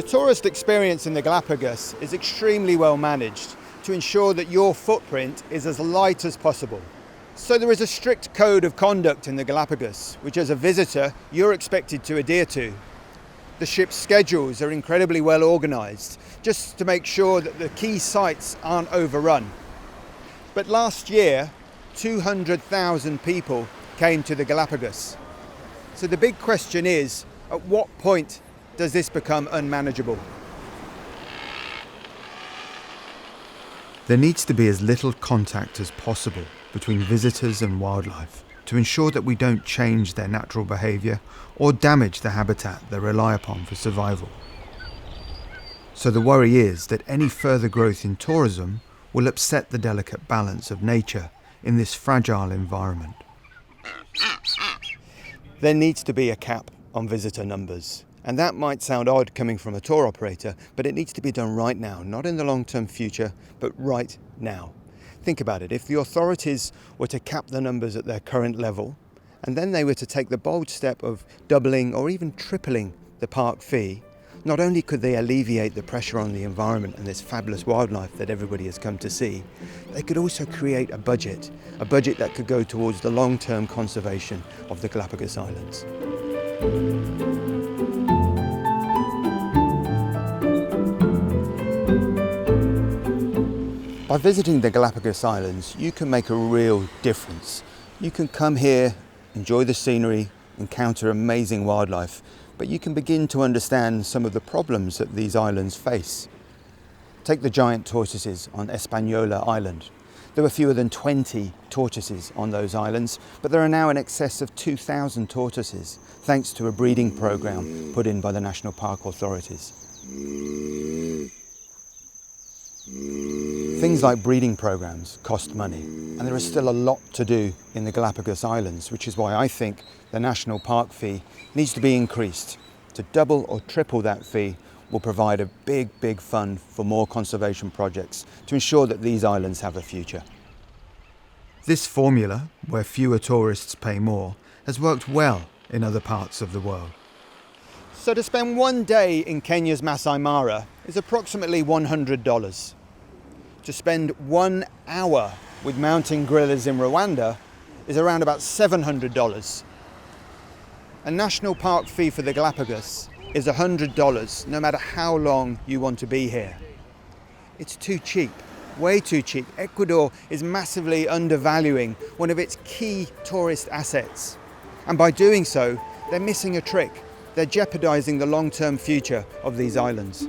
The tourist experience in the Galapagos is extremely well managed to ensure that your footprint is as light as possible. So there is a strict code of conduct in the Galapagos, which as a visitor you're expected to adhere to. The ship's schedules are incredibly well organised, just to make sure that the key sites aren't overrun. But last year, 200,000 people came to the Galapagos. So the big question is, at what point does this become unmanageable? There needs to be as little contact as possible between visitors and wildlife to ensure that we don't change their natural behaviour or damage the habitat they rely upon for survival. So the worry is that any further growth in tourism will upset the delicate balance of nature in this fragile environment. There needs to be a cap on visitor numbers. And that might sound odd coming from a tour operator, but it needs to be done right now, not in the long-term future, but right now. Think about it. If the authorities were to cap the numbers at their current level, and then they were to take the bold step of doubling or even tripling the park fee, not only could they alleviate the pressure on the environment and this fabulous wildlife that everybody has come to see, they could also create a budget that could go towards the long-term conservation of the Galapagos Islands. By visiting the Galapagos Islands, you can make a real difference. You can come here, enjoy the scenery, encounter amazing wildlife, but you can begin to understand some of the problems that these islands face. Take the giant tortoises on Hispaniola Island. There were fewer than 20 tortoises on those islands, but there are now in excess of 2,000 tortoises, thanks to a breeding program put in by the national park authorities. Things like breeding programs cost money, and there is still a lot to do in the Galapagos Islands, which is why I think the national park fee needs to be increased. To double or triple that fee will provide a big fund for more conservation projects to ensure that these islands have a future. This formula, where fewer tourists pay more, has worked well in other parts of the world. So to spend one day in Kenya's Masai Mara is approximately $100. To spend 1 hour with mountain gorillas in Rwanda is around about $700. A national park fee for the Galapagos is $100, no matter how long you want to be here. It's too cheap, way too cheap. Ecuador is massively undervaluing one of its key tourist assets. And by doing so, they're missing a trick. They're jeopardizing the long-term future of these islands.